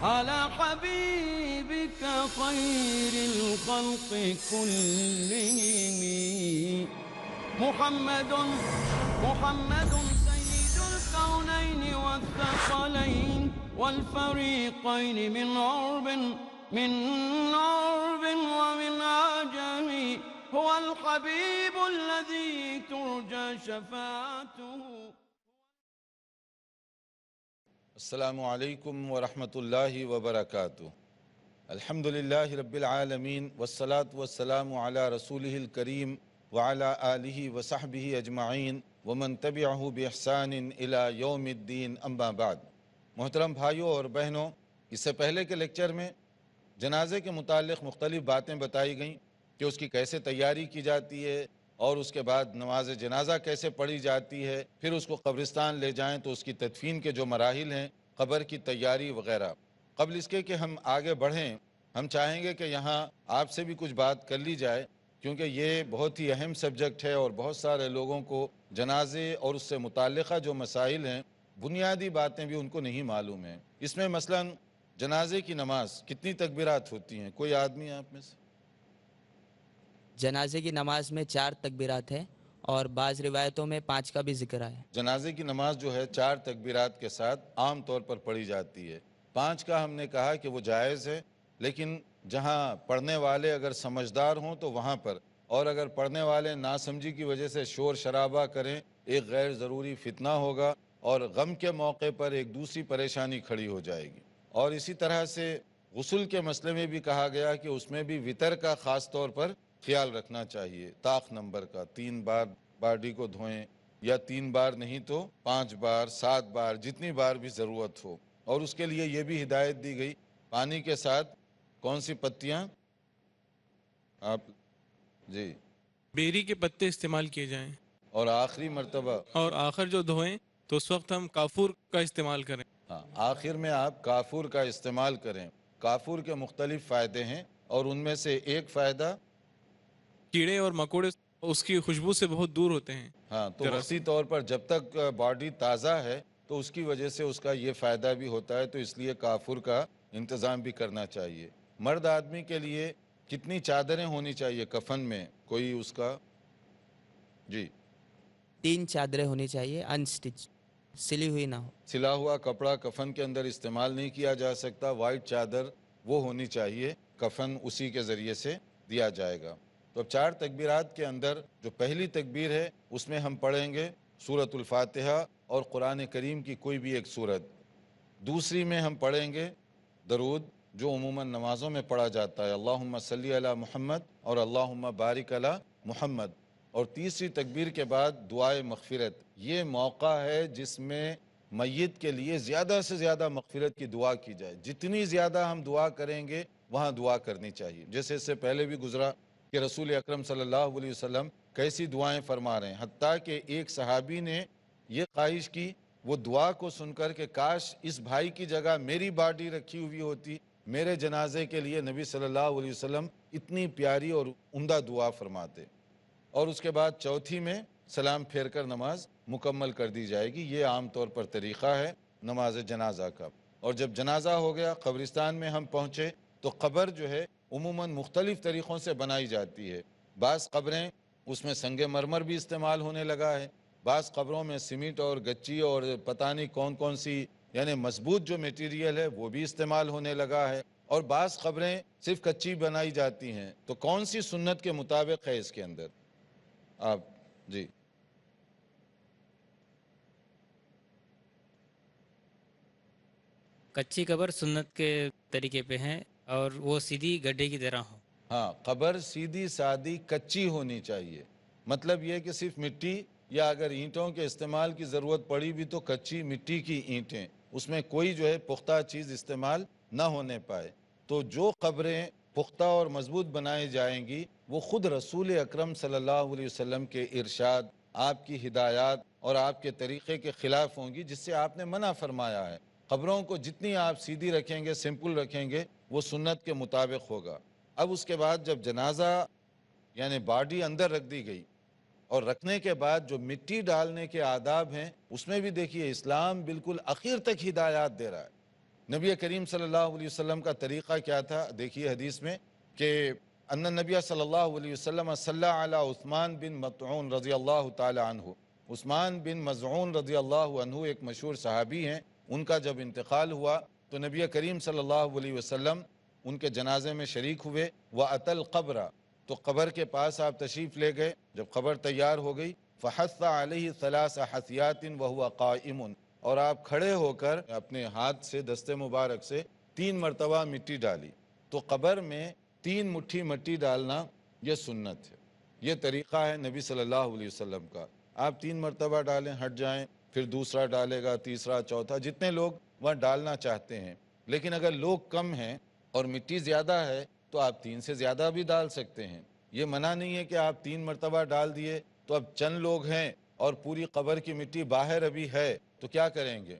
على حبيبك خير الخلق كلهم محمد سيد الكونين والثقلين والفريقين من عرب ومن عجم هو الحبيب الذي ترجى شفاعته. السلام علیکم ورحمۃ اللہ وبرکاتہ. الحمدللہ رب العالمین والصلاة والسلام علی رسولہ الکریم وعلی آلہ وصحبہ اجمعین ومن تبعہ بإحسان الی یوم الدین، اما بعد. محترم بھائیوں اور بہنوں، اس سے پہلے کے لیکچر میں جنازے کے متعلق مختلف باتیں بتائی گئیں کہ اس کی کیسے تیاری کی جاتی ہے اور اس کے بعد نماز جنازہ کیسے پڑھی جاتی ہے، پھر اس کو قبرستان لے جائیں تو اس کی تدفین کے جو مراحل ہیں، قبر کی تیاری وغیرہ. قبل اس کے کہ ہم آگے بڑھیں، ہم چاہیں گے کہ یہاں آپ سے بھی کچھ بات کر لی جائے، کیونکہ یہ بہت ہی اہم سبجیکٹ ہے اور بہت سارے لوگوں کو جنازے اور اس سے متعلقہ جو مسائل ہیں، بنیادی باتیں بھی ان کو نہیں معلوم ہیں. اس میں مثلاً جنازے کی نماز کتنی تکبیرات ہوتی ہیں؟ کوئی آدمی آپ میں سے؟ جنازے کی نماز میں 4 تکبیرات ہیں اور بعض روایتوں میں 5 کا بھی ذکر ہے. جنازے کی نماز جو ہے 4 تکبیرات کے ساتھ عام طور پر پڑھی جاتی ہے. 5 کا ہم نے کہا کہ وہ جائز ہے، لیکن جہاں پڑھنے والے اگر سمجھدار ہوں تو وہاں پر، اور اگر پڑھنے والے ناسمجھی کی وجہ سے شور شرابہ کریں، ایک غیر ضروری فتنہ ہوگا اور غم کے موقع پر ایک دوسری پریشانی کھڑی ہو جائے گی. اور اسی طرح سے غسل کے مسئلے میں بھی کہا گیا کہ اس میں بھی وطر کا خاص طور پر خیال رکھنا چاہیے. طاق نمبر کا 3 بار باڈی کو دھوئیں، یا 3 بار نہیں تو 5 بار 7 بار، جتنی بار بھی ضرورت ہو. اور اس کے لیے یہ بھی ہدایت دی گئی، پانی کے ساتھ کون سی پتیاں آپ جی بیری کے پتے استعمال کیے جائیں، اور آخری مرتبہ اور آخر جو دھوئیں تو اس وقت ہم کافور کا استعمال کریں. ہاں، آخر میں آپ کافور کا استعمال کریں. کافور کے مختلف فائدے ہیں اور ان میں سے ایک فائدہ کیڑے اور مکوڑے اس کی خوشبو سے بہت دور ہوتے ہیں. ہاں، تو وقتی طور پر جب تک باڈی تازہ ہے تو اس کی وجہ سے اس کا یہ فائدہ بھی ہوتا ہے، تو اس لیے کافور کا انتظام بھی کرنا چاہیے. مرد آدمی کے لیے کتنی چادریں ہونی چاہیے کفن میں؟ کوئی اس کا جی 3 چادریں ہونی چاہیے، انسٹچ، سلی ہوئی نہ ہو. سلا ہوا کپڑا کفن کے اندر استعمال نہیں کیا جا سکتا. وائٹ چادر وہ ہونی چاہیے، کفن اسی کے ذریعے سے دیا جائے گا. تو اب 4 تکبیرات کے اندر جو پہلی تکبیر ہے اس میں ہم پڑھیں گے سورۃ الفاتحہ اور قرآن کریم کی کوئی بھی ایک سورت. دوسری میں ہم پڑھیں گے درود جو عموماً نمازوں میں پڑھا جاتا ہے، اللہم صلی علی محمد اور اللہم بارک علی محمد. اور تیسری تکبیر کے بعد دعائے مغفرت. یہ موقع ہے جس میں میت کے لیے زیادہ سے زیادہ مغفرت کی دعا کی جائے. جتنی زیادہ ہم دعا کریں گے وہاں دعا کرنی چاہیے. جیسے اس سے پہلے بھی گزرا کہ رسول اکرم صلی اللہ علیہ وسلم کیسی دعائیں فرما رہے ہیں، حتیٰ کہ ایک صحابی نے یہ خواہش کی وہ دعا کو سن کر کہ کاش اس بھائی کی جگہ میری باڈی رکھی ہوئی ہوتی، میرے جنازے کے لیے نبی صلی اللہ علیہ وسلم اتنی پیاری اور عمدہ دعا فرماتے. اور اس کے بعد چوتھی میں سلام پھیر کر نماز مکمل کر دی جائے گی. یہ عام طور پر طریقہ ہے نماز جنازہ کا. اور جب جنازہ ہو گیا، قبرستان میں ہم پہنچے تو قبر جو ہے عموماً مختلف طریقوں سے بنائی جاتی ہے. بعض قبریں اس میں سنگ مرمر بھی استعمال ہونے لگا ہے، بعض قبروں میں سیمنٹ اور گچی اور پتہ نہیں کون کون سی یعنی مضبوط جو میٹیریل ہے وہ بھی استعمال ہونے لگا ہے، اور بعض قبریں صرف کچی بنائی جاتی ہیں. تو کون سی سنت کے مطابق ہے اس کے اندر؟ آپ جی کچی قبر سنت کے طریقے پہ ہیں اور وہ سیدھی گڈھے کی طرح ہو. ہاں، قبر سیدھی سادی کچی ہونی چاہیے. مطلب یہ کہ صرف مٹی، یا اگر اینٹوں کے استعمال کی ضرورت پڑی بھی تو کچی مٹی کی اینٹیں، اس میں کوئی جو ہے پختہ چیز استعمال نہ ہونے پائے. تو جو قبریں پختہ اور مضبوط بنائی جائیں گی وہ خود رسول اکرم صلی اللہ علیہ وسلم کے ارشاد، آپ کی ہدایات اور آپ کے طریقے کے خلاف ہوں گی، جس سے آپ نے منع فرمایا ہے. قبروں کو جتنی آپ سیدھی رکھیں گے، سمپل رکھیں گے، وہ سنت کے مطابق ہوگا. اب اس کے بعد جب جنازہ یعنی باڈی اندر رکھ دی گئی، اور رکھنے کے بعد جو مٹی ڈالنے کے آداب ہیں اس میں بھی دیکھیے اسلام بالکل اخیر تک ہدایات دے رہا ہے. نبی کریم صلی اللہ علیہ وسلم کا طریقہ کیا تھا؟ دیکھیے حدیث میں کہ ان نبی صلی اللہ علیہ وسلم صلی علی عثمان بن مطعون رضی اللہ تعالی عنہ، عثمان بن مظعون رضی اللہ عنہ ایک مشہور صحابی ہیں، ان کا جب انتقال ہوا تو نبی کریم صلی اللہ علیہ وسلم ان کے جنازے میں شریک ہوئے۔ وَأَتَى الْقَبْرَ، تو قبر کے پاس آپ تشریف لے گئے۔ جب قبر تیار ہو گئی، فَحَثَّ عَلَيْهِ ثَلَاثَ حَثِيَاتٍ وَهُوَ قَائِمٌ، اور آپ کھڑے ہو کر اپنے ہاتھ سے دست مبارک سے 3 مرتبہ مٹی ڈالی۔ تو قبر میں 3 مٹھی مٹی ڈالنا یہ سنت ہے، یہ طریقہ ہے نبی صلی اللہ علیہ وسلم کا۔ آپ 3 مرتبہ ڈالیں، ہٹ جائیں، پھر دوسرا ڈالے گا، تیسرا، چوتھا، جتنے لوگ وہاں ڈالنا چاہتے ہیں۔ لیکن اگر لوگ کم ہیں اور مٹی زیادہ ہے تو آپ 3 سے زیادہ بھی ڈال سکتے ہیں، یہ منع نہیں ہے کہ آپ 3 مرتبہ ڈال دیے تو اب چند لوگ ہیں اور پوری قبر کی مٹی باہر ابھی ہے تو کیا کریں گے؟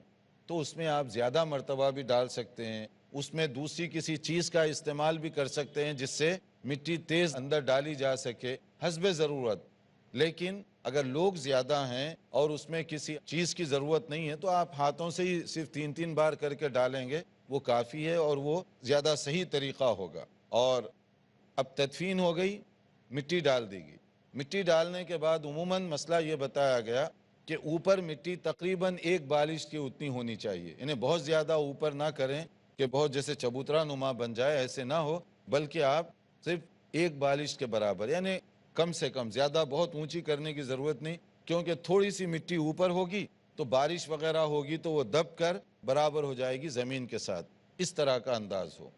تو اس میں آپ زیادہ مرتبہ بھی ڈال سکتے ہیں، اس میں دوسری کسی چیز کا استعمال بھی کر سکتے ہیں جس سے مٹی تیز اندر ڈالی جا سکے حسب ضرورت۔ لیکن اگر لوگ زیادہ ہیں اور اس میں کسی چیز کی ضرورت نہیں ہے تو آپ ہاتھوں سے ہی صرف 3 بار کر کے ڈالیں گے، وہ کافی ہے اور وہ زیادہ صحیح طریقہ ہوگا۔ اور اب تدفین ہو گئی، مٹی ڈال دی گئی۔ مٹی ڈالنے کے بعد عموماً مسئلہ یہ بتایا گیا کہ اوپر مٹی تقریباً 1 بالش کی اتنی ہونی چاہیے، انہیں بہت زیادہ اوپر نہ کریں کہ بہت جیسے چبوترا نما بن جائے، ایسے نہ ہو، بلکہ آپ صرف 1 بالش کے برابر، یعنی کم سے کم، زیادہ بہت اونچی کرنے کی ضرورت نہیں، کیونکہ تھوڑی سی مٹی اوپر ہوگی تو بارش وغیرہ ہوگی تو وہ دب کر برابر ہو جائے گی زمین کے ساتھ، اس طرح کا انداز ہو۔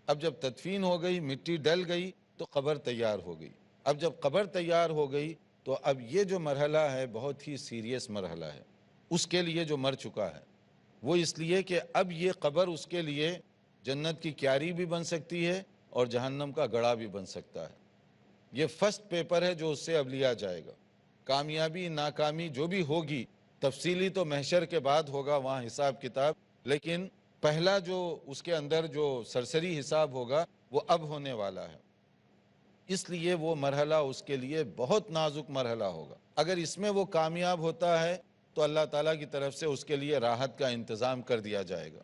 اب جب تدفین ہو گئی، مٹی ڈل گئی تو قبر تیار ہو گئی۔ اب جب قبر تیار ہو گئی تو اب یہ جو مرحلہ ہے بہت ہی سیریس مرحلہ ہے اس کے لیے جو مر چکا ہے، وہ اس لیے کہ اب یہ قبر اس کے لیے جنت کی کیاری بھی بن سکتی ہے اور جہنم کا گڑھا بھی بن سکتا ہے۔ یہ فرسٹ پیپر ہے جو اس سے اب لیا جائے گا۔ کامیابی ناکامی جو بھی ہوگی تفصیلی تو محشر کے بعد ہوگا، وہاں حساب کتاب، لیکن پہلا جو اس کے اندر جو سرسری حساب ہوگا وہ اب ہونے والا ہے، اس لیے وہ مرحلہ اس کے لیے بہت نازک مرحلہ ہوگا۔ اگر اس میں وہ کامیاب ہوتا ہے تو اللہ تعالیٰ کی طرف سے اس کے لیے راحت کا انتظام کر دیا جائے گا،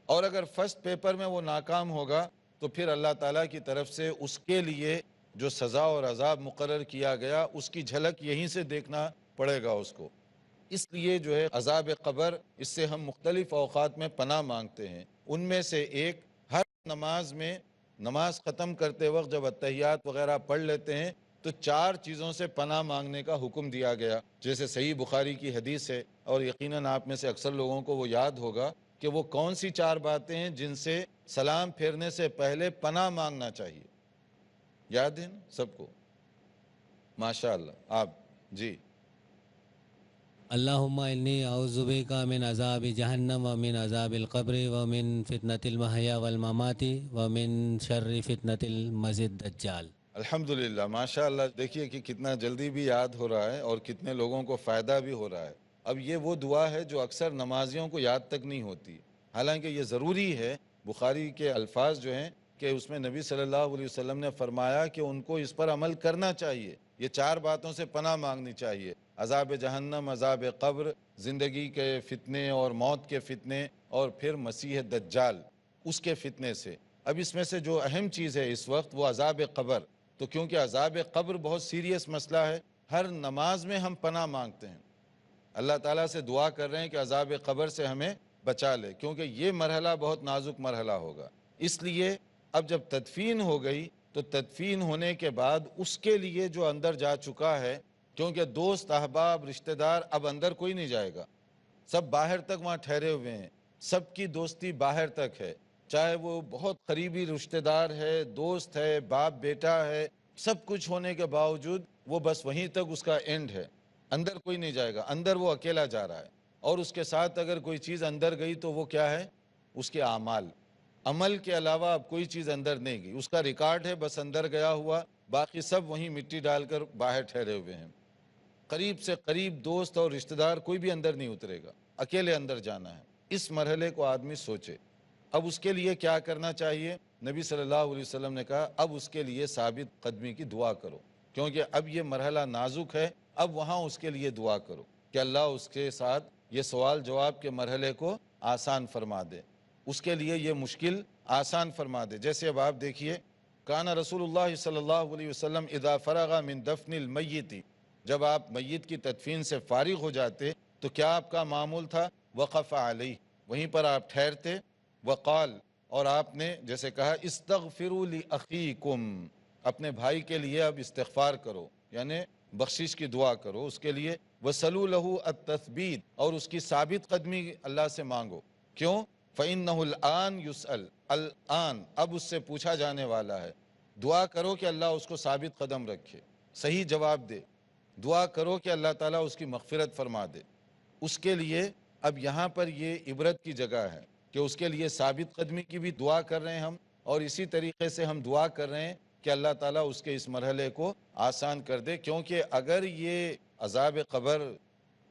اور اگر فرسٹ پیپر میں وہ ناکام ہوگا تو پھر اللہ تعالیٰ کی طرف سے اس کے لیے جو سزا اور عذاب مقرر کیا گیا اس کی جھلک یہیں سے دیکھنا پڑے گا اس کو۔ اس لیے جو ہے عذاب قبر، اس سے ہم مختلف اوقات میں پناہ مانگتے ہیں۔ ان میں سے ایک، ہر نماز میں نماز ختم کرتے وقت جب اتحیات وغیرہ پڑھ لیتے ہیں تو 4 چیزوں سے پناہ مانگنے کا حکم دیا گیا، جیسے صحیح بخاری کی حدیث ہے، اور یقیناً آپ میں سے اکثر لوگوں کو وہ یاد ہوگا کہ وہ کون سی 4 باتیں ہیں جن سے سلام پھیرنے سے پہلے پناہ مانگنا چاہیے۔ یاد ہے نا سب کو؟ ماشاءاللہ۔ آپ جی۔ اللہم انی اعوذ بک من عذاب جہنم ومن عذاب القبر ومن فتنة المحیا والممات ومن شر فتنة المسیح الدجال۔ الحمدللہ، ماشاءاللہ۔ دیکھیے کہ کتنا جلدی بھی یاد ہو رہا ہے اور کتنے لوگوں کو فائدہ بھی ہو رہا ہے۔ اب یہ وہ دعا ہے جو اکثر نمازیوں کو یاد تک نہیں ہوتی، حالانکہ یہ ضروری ہے۔ بخاری کے الفاظ جو ہیں کہ اس میں نبی صلی اللہ علیہ وسلم نے فرمایا کہ ان کو اس پر عمل کرنا چاہیے، یہ 4 باتوں سے پناہ مانگنی چاہیے: عذاب جہنم، عذاب قبر، زندگی کے فتنے اور موت کے فتنے، اور پھر مسیح دجال اس کے فتنے سے۔ اب اس میں سے جو اہم چیز ہے اس وقت وہ عذاب قبر، تو کیونکہ عذاب قبر بہت سیریس مسئلہ ہے، ہر نماز میں ہم پناہ مانگتے ہیں، اللہ تعالیٰ سے دعا کر رہے ہیں کہ عذاب قبر سے ہمیں بچا لے، کیونکہ یہ مرحلہ بہت نازک مرحلہ ہوگا۔ اس لیے اب جب تدفین ہو گئی تو تدفین ہونے کے بعد اس کے لیے جو اندر جا چکا ہے، کیونکہ دوست، احباب، رشتہ دار، اب اندر کوئی نہیں جائے گا، سب باہر تک وہاں ٹھہرے ہوئے ہیں، سب کی دوستی باہر تک ہے، چاہے وہ بہت قریبی رشتہ دار ہے، دوست ہے، باپ بیٹا ہے، سب کچھ ہونے کے باوجود وہ بس وہیں تک اس کا اینڈ ہے، اندر کوئی نہیں جائے گا، اندر وہ اکیلا جا رہا ہے۔ اور اس کے ساتھ اگر کوئی چیز اندر گئی تو وہ کیا ہے؟ اس کے اعمال، عمل کے علاوہ اب کوئی چیز اندر نہیں گئی، اس کا ریکارڈ ہے بس اندر گیا ہوا، باقی سب وہیں مٹی ڈال کر باہر ٹھہرے ہوئے ہیں۔ قریب سے قریب دوست اور رشتہ دار کوئی بھی اندر نہیں اترے گا، اکیلے اندر جانا ہے۔ اس مرحلے کو آدمی سوچے، اب اس کے لیے کیا کرنا چاہیے؟ نبی صلی اللہ علیہ وسلم نے کہا اب اس کے لیے ثابت قدمی کی دعا کرو، کیونکہ اب یہ مرحلہ نازک ہے، اب وہاں اس کے لیے دعا کرو کہ اللہ اس کے ساتھ یہ سوال جواب کے مرحلے کو آسان فرما دے۔ اس کے لیے یہ مشکل آسان فرما دے۔ جیسے اب آپ دیکھیے، کانا رسول اللہ صلی اللہ علیہ وسلم اذا فرغ من دفن المیت، جب آپ میت کی تدفین سے فارغ ہو جاتے تو کیا آپ کا معمول تھا؟ وقف علیہ، وہیں پر آپ ٹھہرتے، وقال، اور آپ نے جیسے کہا استغفروا لاخیکم، اپنے بھائی کے لیے اب استغفار کرو، یعنی بخشش کی دعا کرو اس کے لیے، وصلوا لہ التثبیت، اور اس کی ثابت قدمی اللہ سے مانگو۔ کیوں؟ فإنہ الآن یسأل، الآن، اب اس سے پوچھا جانے والا ہے۔ دعا کرو کہ اللہ اس کو ثابت قدم رکھے، صحیح جواب دے، دعا کرو کہ اللہ تعالیٰ اس کی مغفرت فرما دے۔ اس کے لیے اب یہاں پر یہ عبرت کی جگہ ہے کہ اس کے لیے ثابت قدمی کی بھی دعا کر رہے ہیں ہم، اور اسی طریقے سے ہم دعا کر رہے ہیں کہ اللہ تعالیٰ اس کے اس مرحلے کو آسان کر دے، کیونکہ اگر یہ عذاب قبر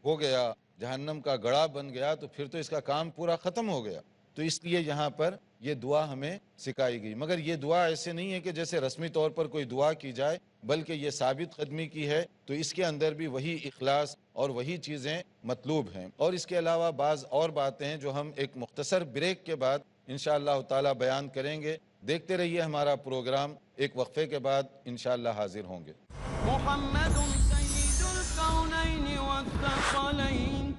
ہو گیا، جہنم کا گڑھا بن گیا، تو پھر تو اس کا کام پورا ختم ہو گیا۔ تو اس لیے یہاں پر یہ دعا ہمیں سکھائی گئی، مگر یہ دعا ایسے نہیں ہے کہ جیسے رسمی طور پر کوئی دعا کی جائے، بلکہ یہ ثابت قدمی کی ہے، تو اس کے اندر بھی وہی اخلاص اور وہی چیزیں مطلوب ہیں۔ اور اس کے علاوہ بعض اور باتیں ہیں جو ہم ایک مختصر بریک کے بعد انشاءاللہ تعالی بیان کریں گے۔ دیکھتے رہیے ہمارا پروگرام، ایک وقفے کے بعد انشاءاللہ حاضر ہوں گے۔ محمد سید الکونین والثقلین۔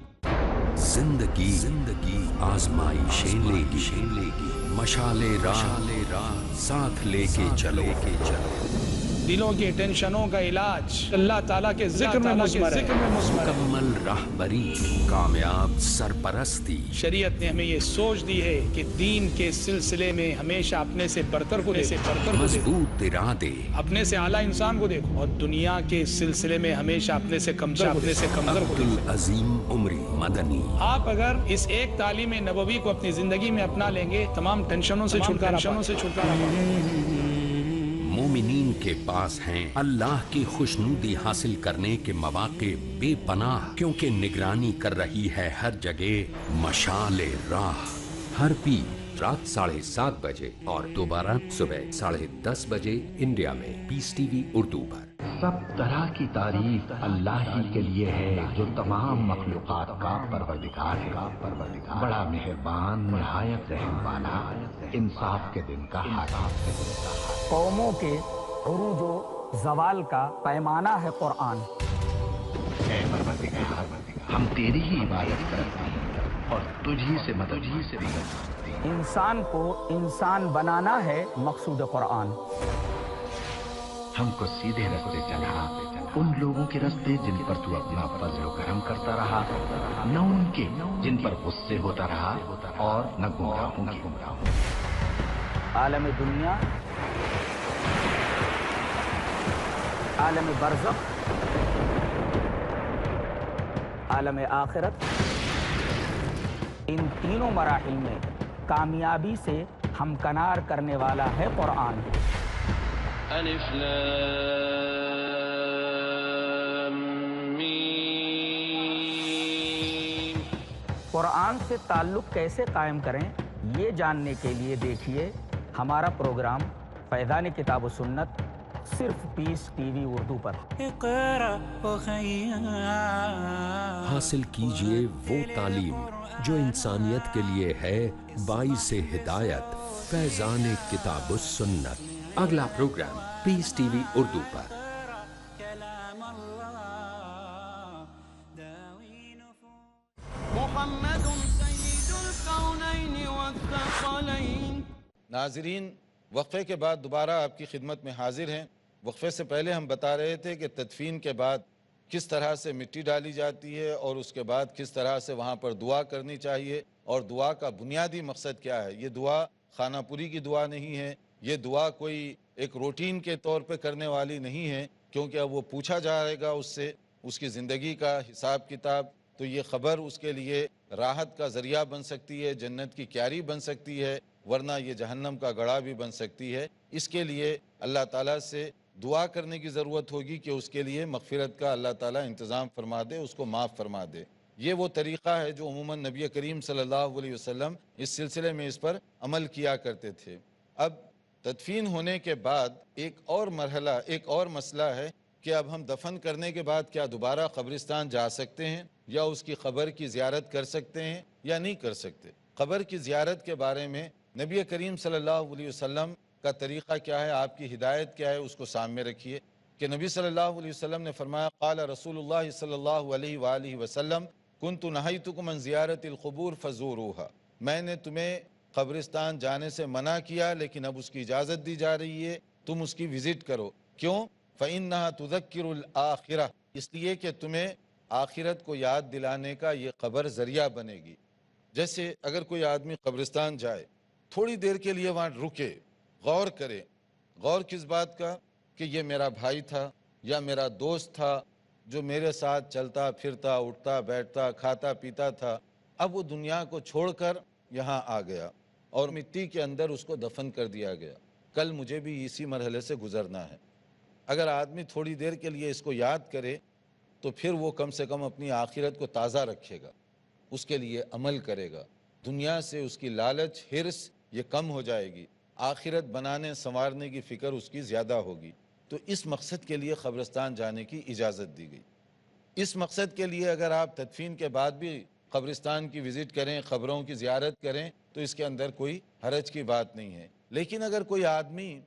زندگی آزمائشیں لے گی، مشعل راہ ساتھ لے کے چلو۔ دلوں کی ٹینشنوں کا علاج اللہ تعالیٰ کے ذکر میں مضمر ہے۔ مکمل راہبری، کامیاب سرپرستی، شریعت نے ہمیں یہ سوچ دی ہے کہ دین کے سلسلے میں ہمیشہ اپنے سے برتر کو دیکھو، مضبوط ارادے، اپنے سے اعلیٰ انسان کو دیکھو، اور دنیا کے سلسلے میں ہمیشہ اپنے سے کمتر کو دیکھو۔ عظیم عمری مدنی۔ آپ اگر اس ایک تعلیم نبوی کو اپنی زندگی میں اپنا لیں گے، تمام ٹینشنوں سے چھٹکارا مومنین کے پاس ہیں اللہ کی خوشنودی حاصل کرنے کے مواقع بے پناہ، کیونکہ نگرانی کر رہی ہے ہر جگہ مشعل راہ۔ ہر پیر رات 7:30 بجے اور دوبارہ صبح 10:30 بجے انڈیا میں پیس ٹی وی اردو پر۔ سب طرح کی تعریف اللہ ہی کے لیے ہے جو تمام مخلوقات کا پروردگار ہے، بڑا مہربان، نہایت رحم والا، انصاف کے دن کا حاکم۔ قوموں کے عروج و زوال کا پیمانہ ہے قرآن۔ اے پروردگار، ہم تیری ہی عبادت کرتے ہیں اور تجھی سے مدد بھی کرتے ہیں۔ انسان کو انسان بنانا ہے مقصود قرآن۔ ہم کو سیدھے رستے چلا، ان لوگوں کے رستے جن پر تو اپنا فضل و کرم کرتا رہا، نہ ان کے جن پر غصے ہوتا رہا، اور نہ گمراہوں کی۔ عالم دنیا، عالم برزخ، عالم آخرت، ان تینوں مراحل میں کامیابی سے ہمکنار کرنے والا ہے قرآن۔ الف لام میم۔ قرآن سے تعلق کیسے قائم کریں، یہ جاننے کے لیے دیکھیے ہمارا پروگرام فیضان کتاب و سنت، صرف پیس ٹی وی اردو پر۔ حاصل کیجئے وہ تعلیم جو انسانیت کے لیے ہے باعث ہدایت۔ فیضان کتاب و سنت، اگلا پروگرام پیس ٹی وی اردو پر۔ محمد سید الکونین والثقلین۔ ناظرین، وقفے کے بعد دوبارہ آپ کی خدمت میں حاضر ہیں۔ وقفے سے پہلے ہم بتا رہے تھے کہ تدفین کے بعد کس طرح سے مٹی ڈالی جاتی ہے، اور اس کے بعد کس طرح سے وہاں پر دعا کرنی چاہیے، اور دعا کا بنیادی مقصد کیا ہے۔ یہ دعا خانہ پوری کی دعا نہیں ہے، یہ دعا کوئی ایک روٹین کے طور پہ کرنے والی نہیں ہے، کیونکہ اب وہ پوچھا جائے گا اس سے اس کی زندگی کا حساب کتاب، تو یہ خبر اس کے لیے راحت کا ذریعہ بن سکتی ہے، جنت کی کیاری بن سکتی ہے، ورنہ یہ جہنم کا گڑھا بھی بن سکتی ہے۔ اس کے لیے اللہ تعالیٰ سے دعا کرنے کی ضرورت ہوگی کہ اس کے لیے مغفرت کا اللہ تعالیٰ انتظام فرما دے، اس کو معاف فرما دے۔ یہ وہ طریقہ ہے جو عموماً نبی کریم صلی اللہ علیہ وسلم اس سلسلے میں اس پر عمل کیا کرتے تھے۔ اب تدفین ہونے کے بعد ایک اور مرحلہ، ایک اور مسئلہ ہے کہ اب ہم دفن کرنے کے بعد کیا دوبارہ قبرستان جا سکتے ہیں، یا اس کی قبر کی زیارت کر سکتے ہیں یا نہیں کر سکتے۔ قبر کی زیارت کے بارے میں نبی کریم صلی اللہ علیہ وسلم کا طریقہ کیا ہے، آپ کی ہدایت کیا ہے، اس کو سامنے رکھیے کہ نبی صلی اللہ علیہ وسلم نے فرمایا قال رسول اللہ صلی اللہ علیہ وآلہ وسلم کنت نہیتکم عن زیارت القبور فزوروها، میں نے تمہیں قبرستان جانے سے منع کیا لیکن اب اس کی اجازت دی جا رہی ہے، تم اس کی وزٹ کرو۔ کیوں؟ فإنها تذکر الآخرہ، اس لیے کہ تمہیں آخرت کو یاد دلانے کا یہ قبر ذریعہ بنے گی۔ جیسے اگر کوئی آدمی قبرستان جائے، تھوڑی دیر کے لیے وہاں رکے، غور کرے۔ غور کس بات کا؟ کہ یہ میرا بھائی تھا یا میرا دوست تھا جو میرے ساتھ چلتا پھرتا اٹھتا بیٹھتا کھاتا پیتا تھا، اب وہ دنیا کو چھوڑ کر یہاں آ گیا اور مٹی کے اندر اس کو دفن کر دیا گیا، کل مجھے بھی اسی مرحلے سے گزرنا ہے۔ اگر آدمی تھوڑی دیر کے لیے اس کو یاد کرے تو پھر وہ کم سے کم اپنی آخرت کو تازہ رکھے گا، اس کے لیے عمل کرے گا، دنیا سے اس کی لالچ ہرس یہ کم ہو جائے گی، آخرت بنانے سنوارنے کی فکر اس کی زیادہ ہوگی۔ تو اس مقصد کے لیے قبرستان جانے کی اجازت دی گئی۔ اس مقصد کے لیے اگر آپ تدفین کے بعد بھی قبرستان کی وزٹ کریں، قبروں کی زیارت کریں تو اس کے اندر کوئی حرج کی بات نہیں ہے۔ لیکن اگر کوئی آدمی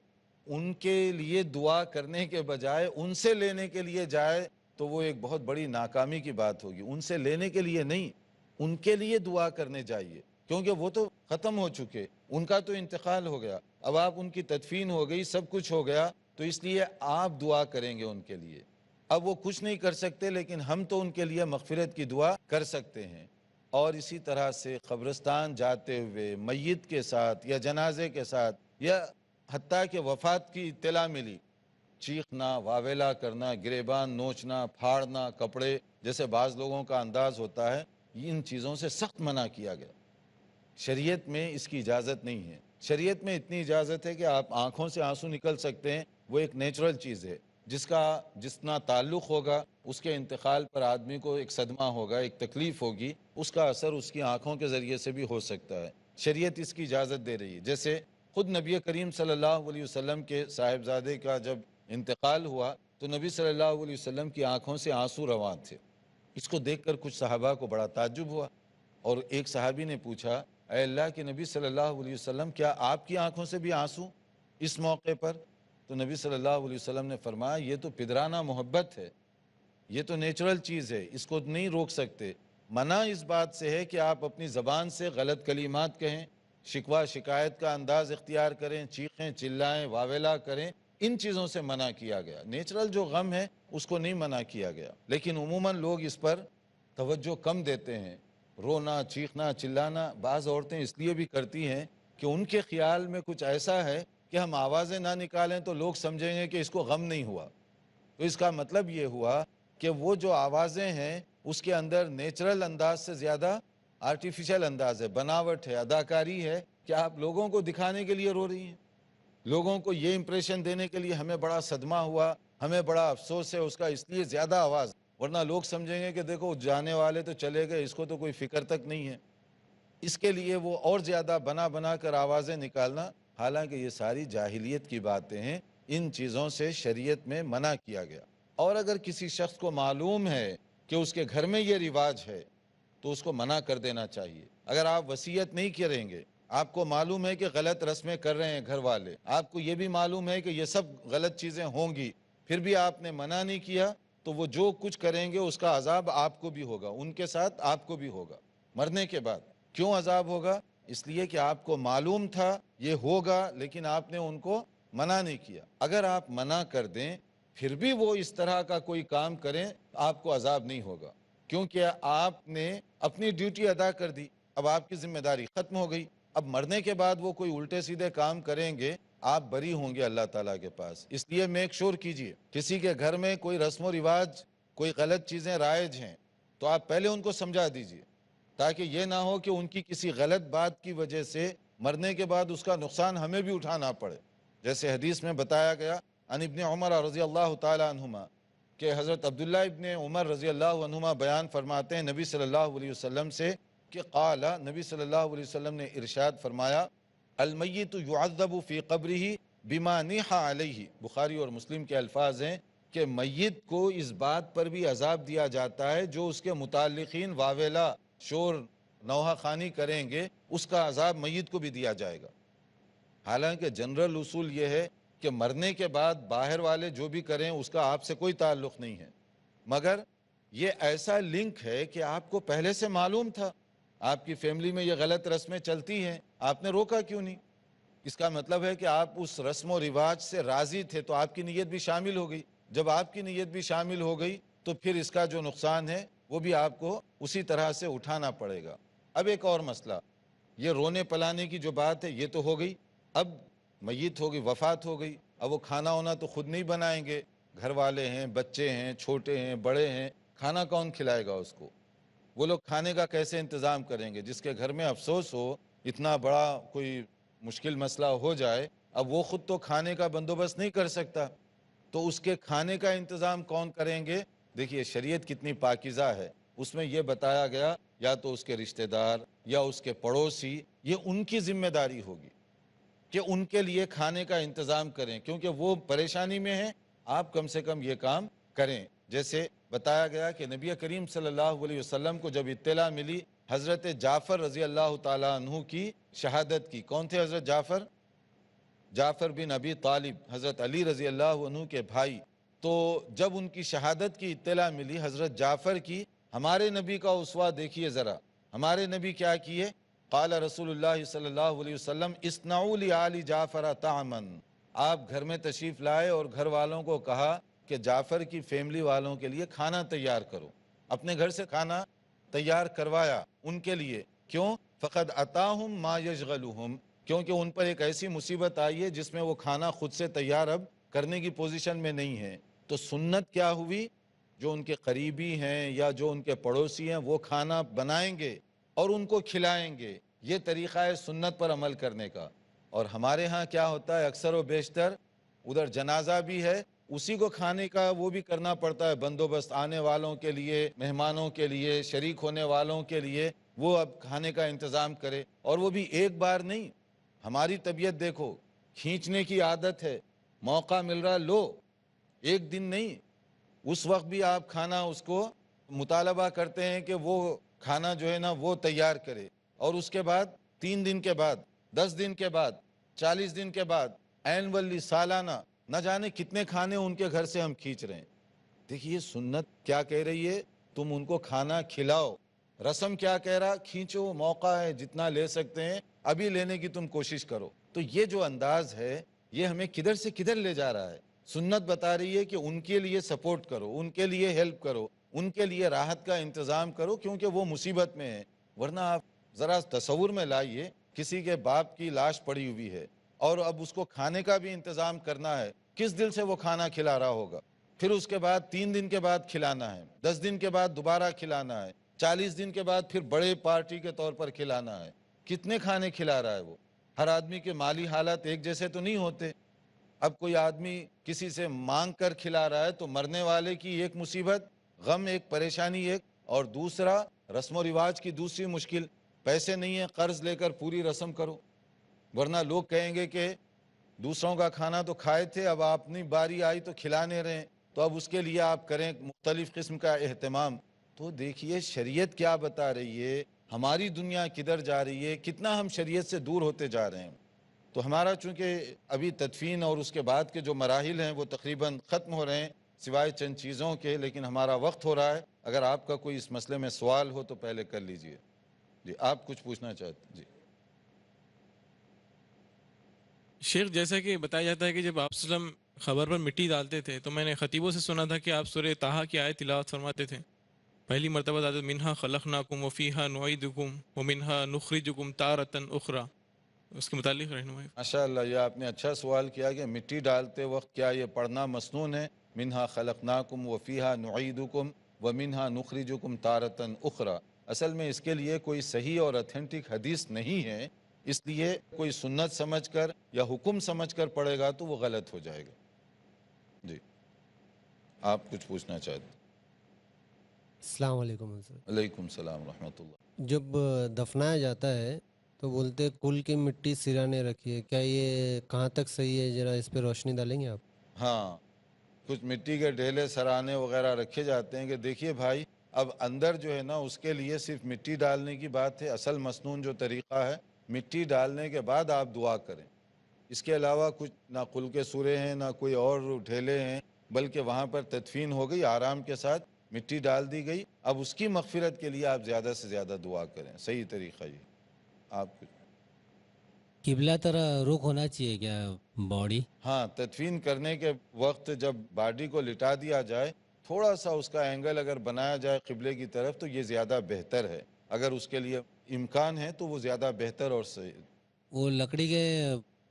ان کے لیے دعا کرنے کے بجائے ان سے لینے کے لیے جائے تو وہ ایک بہت بڑی ناکامی کی بات ہوگی۔ ان سے لینے کے لیے نہیں، ان کے لیے دعا کرنے جائیے، کیونکہ وہ تو ختم ہو چکے، ان کا تو انتقال ہو گیا، اب آپ ان کی تدفین ہو گئی، سب کچھ ہو گیا، تو اس لیے آپ دعا کریں گے ان کے لیے۔ اب وہ کچھ نہیں کر سکتے لیکن ہم تو ان کے لیے مغفرت کی دعا کر سکتے ہیں۔ اور اسی طرح سے قبرستان جاتے ہوئے میت کے ساتھ یا جنازے کے ساتھ یا حتیٰ کہ وفات کی اطلاع ملی، چیخنا، واویلا کرنا، گریبان نوچنا، پھاڑنا کپڑے، جیسے بعض لوگوں کا انداز ہوتا ہے، ان چیزوں سے سخت منع کیا گیا۔ شریعت میں اس کی اجازت نہیں ہے۔ شریعت میں اتنی اجازت ہے کہ آپ آنکھوں سے آنسو نکل سکتے ہیں، وہ ایک نیچرل چیز ہے، جس کا جتنا تعلق ہوگا اس کے انتقال پر آدمی کو ایک صدمہ ہوگا، ایک تکلیف ہوگی، اس کا اثر اس کی آنکھوں کے ذریعے سے بھی ہو سکتا ہے۔ شریعت اس کی اجازت دے رہی ہے۔ جیسے خود نبی کریم صلی اللہ علیہ وسلم کے صاحبزادے کا جب انتقال ہوا تو نبی صلی اللہ علیہ وسلم کی آنکھوں سے آنسو رواں تھے۔ اس کو دیکھ کر کچھ صحابہ کو بڑا تعجب ہوا، اور ایک صحابی نے پوچھا اے اللہ کے نبی صلی اللہ علیہ وسلم، کیا آپ کی آنکھوں سے بھی آنسو اس موقع پر؟ تو نبی صلی اللہ علیہ وسلم نے فرمایا یہ تو پدرانہ محبت ہے، یہ تو نیچرل چیز ہے، اس کو نہیں روک سکتے۔ منع اس بات سے ہے کہ آپ اپنی زبان سے غلط کلمات کہیں، شکوہ شکایت کا انداز اختیار کریں، چیخیں چلائیں، واویلا کریں، ان چیزوں سے منع کیا گیا۔ نیچرل جو غم ہے اس کو نہیں منع کیا گیا، لیکن عموماً لوگ اس پر توجہ کم دیتے ہیں۔ رونا، چیخنا، چلانا بعض عورتیں اس لیے بھی کرتی ہیں کہ ان کے خیال میں کچھ ایسا ہے کہ ہم آوازیں نہ نکالیں تو لوگ سمجھیں گے کہ اس کو غم نہیں ہوا۔ تو اس کا مطلب یہ ہوا کہ وہ جو آوازیں ہیں اس کے اندر نیچرل انداز سے زیادہ آرٹیفیشل انداز ہے، بناوٹ ہے، اداکاری ہے، کہ آپ لوگوں کو دکھانے کے لیے رو رہی ہیں، لوگوں کو یہ امپریشن دینے کے لیے ہمیں بڑا صدمہ ہوا، ہمیں بڑا افسوس ہے اس کا، اس لیے زیادہ آواز، ورنہ لوگ سمجھیں گے کہ دیکھو جانے والے تو چلے گئے، اس کو تو کوئی فکر تک نہیں ہے۔ اس کے لیے وہ اور زیادہ بنا کر آوازیں نکالنا، حالانکہ یہ ساری جاہلیت کی باتیں ہیں، ان چیزوں سے شریعت میں منع کیا گیا۔ اور اگر کسی شخص کو معلوم ہے کہ اس کے گھر میں یہ رواج ہے تو اس کو منع کر دینا چاہیے۔ اگر آپ وصیت نہیں کریں گے، آپ کو معلوم ہے کہ غلط رسمیں کر رہے ہیں گھر والے، آپ کو یہ بھی معلوم ہے کہ یہ سب غلط چیزیں ہوں گی، پھر بھی آپ نے منع نہیں کیا، تو وہ جو کچھ کریں گے اس کا عذاب آپ کو بھی ہوگا، ان کے ساتھ آپ کو بھی ہوگا مرنے کے بعد۔ کیوں عذاب ہوگا؟ اس لیے کہ آپ کو معلوم تھا یہ ہوگا لیکن آپ نے ان کو منع نہیں کیا۔ اگر آپ منع کر دیں پھر بھی وہ اس طرح کا کوئی کام کریں، آپ کو عذاب نہیں ہوگا، کیونکہ آپ نے اپنی ڈیوٹی ادا کر دی، اب آپ کی ذمہ داری ختم ہو گئی۔ اب مرنے کے بعد وہ کوئی الٹے سیدھے کام کریں گے، آپ بری ہوں گے اللہ تعالیٰ کے پاس۔ اس لیے میک شور کیجئے، کسی کے گھر میں کوئی رسم و رواج، کوئی غلط چیزیں رائج ہیں تو آپ پہلے ان کو سمجھا دیجئے، تاکہ یہ نہ ہو کہ ان کی کسی غلط بات کی وجہ سے مرنے کے بعد اس کا نقصان ہمیں بھی اٹھانا پڑے۔ جیسے حدیث میں بتایا گیا عن ابن عمر رضی اللہ تعالی عنہما کہ حضرت عبداللہ ابن عمر رضی اللہ عنہما بیان فرماتے ہیں نبی صلی اللہ علیہ وسلم سے کہ قال، نبی صلی اللہ علیہ وسلم نے ارشاد فرمایا المیت یعذب فی قبرہ بما نیح علیہ، بخاری اور مسلم کے الفاظ ہیں کہ میت کو اس بات پر بھی عذاب دیا جاتا ہے جو اس کے متعلقین واویلا، شور نوحہ خوانی کریں گے اس کا عذاب میت کو بھی دیا جائے گا۔ حالانکہ جنرل اصول یہ ہے کہ مرنے کے بعد باہر والے جو بھی کریں اس کا آپ سے کوئی تعلق نہیں ہے، مگر یہ ایسا لنک ہے کہ آپ کو پہلے سے معلوم تھا، آپ کی فیملی میں یہ غلط رسمیں چلتی ہیں، آپ نے روکا کیوں نہیں؟ اس کا مطلب ہے کہ آپ اس رسم و رواج سے راضی تھے تو آپ کی نیت بھی شامل ہو گئی۔ جب آپ کی نیت بھی شامل ہو گئی تو پھر اس کا جو نقصان ہے وہ بھی آپ کو اسی طرح سے اٹھانا پڑے گا۔ اب ایک اور مسئلہ، یہ رونے پلانے کی جو بات ہے یہ تو ہو گئی، اب میت ہو گئی، وفات ہو گئی، اب وہ کھانا ہونا تو خود نہیں بنائیں گے، گھر والے ہیں، بچے ہیں، چھوٹے ہیں، بڑے ہیں، کھانا کون کھلائے گا اس کو؟ وہ لوگ کھانے کا کیسے انتظام کریں گے؟ جس کے گھر میں افسوس ہو، اتنا بڑا کوئی مشکل مسئلہ ہو جائے، اب وہ خود تو کھانے کا بندوبست نہیں کر سکتا، تو اس کے کھانے کا انتظام کون کریں گے؟ دیکھیے شریعت کتنی پاکیزہ ہے، اس میں یہ بتایا گیا یا تو اس کے رشتہ دار یا اس کے پڑوسی، یہ ان کی ذمہ داری ہوگی کہ ان کے لیے کھانے کا انتظام کریں، کیونکہ وہ پریشانی میں ہیں، آپ کم سے کم یہ کام کریں۔ جیسے بتایا گیا کہ نبی کریم صلی اللہ علیہ وسلم کو جب اطلاع ملی حضرت جعفر رضی اللہ تعالیٰ عنہ کی شہادت کی، کون تھے حضرت جعفر؟ جعفر بن ابی طالب، حضرت علی رضی اللہ عنہ کے بھائی، تو جب ان کی شہادت کی اطلاع ملی حضرت جعفر کی، ہمارے نبی کا اسوہ دیکھیے ذرا، ہمارے نبی کیا کیے؟ قال رسول اللہ صلی اللہ علیہ وسلم اصنعوا لآل جعفر طعما، آپ گھر میں تشریف لائے اور گھر والوں کو کہا کہ جعفر کی فیملی والوں کے لیے کھانا تیار کرو، اپنے گھر سے کھانا تیار کروایا ان کے لیے، کیوں؟ فقد اتاہم ما یشغلہم، کیونکہ ان پر ایک ایسی مصیبت آئی ہے جس میں وہ کھانا خود سے تیار اب کرنے کی پوزیشن میں نہیں ہے۔ تو سنت کیا ہوئی؟ جو ان کے قریبی ہیں یا جو ان کے پڑوسی ہیں وہ کھانا بنائیں گے اور ان کو کھلائیں گے، یہ طریقہ ہے سنت پر عمل کرنے کا۔ اور ہمارے ہاں کیا ہوتا ہے اکثر و بیشتر، ادھر جنازہ بھی ہے، اسی کو کھانے کا وہ بھی کرنا پڑتا ہے بندوبست، آنے والوں کے لیے، مہمانوں کے لیے، شریک ہونے والوں کے لیے، وہ اب کھانے کا انتظام کرے، اور وہ بھی ایک بار نہیں۔ ہماری طبیعت دیکھو، کھینچنے کی عادت ہے، موقع مل رہا لو، ایک دن نہیں، اس وقت بھی آپ کھانا اس کو مطالبہ کرتے ہیں کہ وہ کھانا جو ہے نا وہ تیار کرے، اور اس کے بعد 3 دن کے بعد، 10 دن کے بعد، 40 دن کے بعد، اینولی سالانہ، نہ جانے کتنے کھانے ان کے گھر سے ہم کھینچ رہے ہیں۔ دیکھیے سنت کیا کہہ رہی ہے؟ تم ان کو کھانا کھلاؤ۔ رسم کیا کہہ رہا؟ کھینچو، موقع ہے، جتنا لے سکتے ہیں ابھی لینے کی تم کوشش کرو۔ تو یہ جو انداز ہے یہ ہمیں کدھر سے کدھر لے جا رہا ہے؟ سنت بتا رہی ہے کہ ان کے لیے سپورٹ کرو، ان کے لیے ہیلپ کرو، ان کے لیے راحت کا انتظام کرو، کیونکہ وہ مصیبت میں ہیں۔ ورنہ آپ ذرا تصور میں لائیے، کسی کے باپ کی لاش پڑی ہوئی ہے اور اب اس کو کھانے کا بھی انتظام کرنا ہے، کس دل سے وہ کھانا کھلا رہا ہوگا؟ پھر اس کے بعد 3 دن کے بعد کھلانا ہے، 10 دن کے بعد دوبارہ کھلانا ہے، 40 دن کے بعد پھر بڑے پارٹی کے طور پر کھلانا ہے۔ کتنے کھانے کھلا رہا ہے وہ؟ ہر آدمی کے مالی حالات ایک جیسے تو نہیں ہوتے۔ اب کوئی آدمی کسی سے مانگ کر کھلا رہا ہے تو مرنے والے کی ایک مصیبت، غم ایک، پریشانی ایک، اور دوسرا رسم و رواج کی دوسری مشکل، پیسے نہیں ہیں، قرض لے کر پوری رسم کرو، ورنہ لوگ کہیں گے کہ دوسروں کا کھانا تو کھائے تھے، اب اپنی باری آئی تو کھلانے رہے، تو اب اس کے لیے آپ کریں مختلف قسم کا اہتمام۔ تو دیکھیے شریعت کیا بتا رہی ہے، ہماری دنیا کدھر جا رہی ہے، کتنا ہم شریعت سے دور ہوتے جا رہے ہیں۔ تو ہمارا چونکہ ابھی تدفین اور اس کے بعد کے جو مراحل ہیں وہ تقریباً ختم ہو رہے ہیں سوائے چند چیزوں کے، لیکن ہمارا وقت ہو رہا ہے۔ اگر آپ کا کوئی اس مسئلے میں سوال ہو تو پہلے کر لیجئے۔ جی آپ کچھ پوچھنا چاہتے ہیں؟ جی شیخ، جیسا کہ بتایا جاتا ہے کہ جب آپ صلی اللہ علیہ وسلم خبر پر مٹی ڈالتے تھے تو میں نے خطیبوں سے سنا تھا کہ آپ سورہ طٰہٰ کی آیت تلاوت فرماتے تھے۔ پہلی مرتبہ عادت منہا خلقناکم وفیہا نعیدکم ومنہا نخرجکم تارۃ اخری، اس کے متعلق رہنمائی۔ ماشاء اللہ، یہ آپ نے اچھا سوال کیا کہ مٹی ڈالتے وقت کیا یہ پڑھنا مسنون ہے؟ منہا خلقناکم وفیہا نعیدکم ومنہا نخرجکم تارۃ اخری۔ اصل میں اس کے لیے کوئی صحیح اور اتھینٹک حدیث نہیں ہے، اس لیے کوئی سنت سمجھ کر یا حکم سمجھ کر پڑھے گا تو وہ غلط ہو جائے گا۔ جی آپ کچھ پوچھنا چاہتے ہیں؟ السلام علیکم حضرت۔ علیکم السلام ورحمۃ اللہ۔ جب دفنایا جاتا ہے تو بولتے کل کی مٹی سرانے رکھیے، کیا یہ کہاں تک صحیح ہے؟ ذرا اس پہ روشنی ڈالیں گے آپ؟ ہاں، کچھ مٹی کے ڈھیلے سرانے وغیرہ رکھے جاتے ہیں کہ دیکھیے بھائی، اب اندر جو ہے نا اس کے لیے صرف مٹی ڈالنے کی بات ہے. اصل مسنون جو طریقہ ہے مٹی ڈالنے کے بعد آپ دعا کریں. اس کے علاوہ کچھ نہ قل کے سورے ہیں نہ کوئی اور ڈھیلے ہیں، بلکہ وہاں پر تدفین ہو گئی، آرام کے ساتھ مٹی ڈال دی گئی. اب اس کی مغفرت کے لیے آپ زیادہ سے زیادہ دعا کریں. صحیح طریقہ یہ. آپ قبلہ طرح رخ ہونا چاہیے کیا باڈی؟ ہاں، تدفین کرنے کے وقت جب باڈی کو لٹا دیا جائے تھوڑا سا اس کا اینگل اگر بنایا جائے قبلے کی طرف تو یہ زیادہ بہتر ہے. اگر اس کے لیے امکان ہے تو وہ زیادہ بہتر اور صحیح. وہ لکڑی کے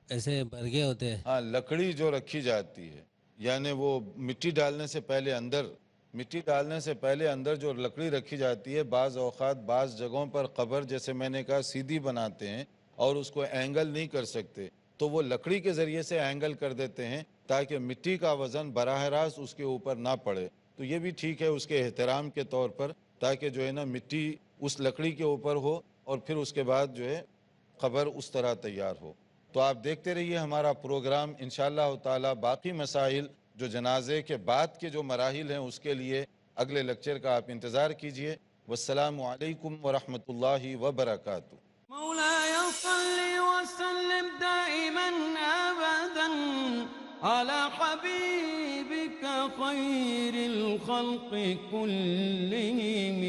ایسے برگے ہوتے ہیں. ہاں، لکڑی جو رکھی جاتی ہے، یعنی وہ مٹی ڈالنے سے پہلے اندر جو لکڑی رکھی جاتی ہے، بعض اوقات بعض جگہوں پر قبر جیسے میں نے کہا سیدھی بناتے ہیں اور اس کو اینگل نہیں کر سکتے تو وہ لکڑی کے ذریعے سے اینگل کر دیتے ہیں تاکہ مٹی کا وزن براہ راست اس کے اوپر نہ پڑے. تو یہ بھی ٹھیک ہے اس کے احترام کے طور پر، تاکہ جو ہے نا مٹی اس لکڑی کے اوپر ہو اور پھر اس کے بعد جو ہے قبر اس طرح تیار ہو. تو آپ دیکھتے رہیے ہمارا پروگرام. انشاءاللہ تعالی باقی مسائل جو جنازے کے بعد کے جو مراحل ہیں اس کے لیے اگلے لیکچر کا آپ انتظار کیجئے. والسلام علیکم ورحمۃ اللہ وبرکاتہ. مولاي صل وسلم دائما أبدا على حبيبك خير الخلق كلهم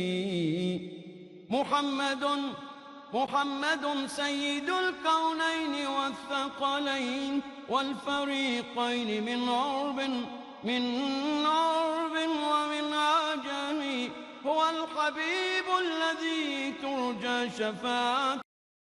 محمد سيد الكونين والثقلين والفريقين من عرب ومن عجم، هو الحبيب الذي ترجى شفاعته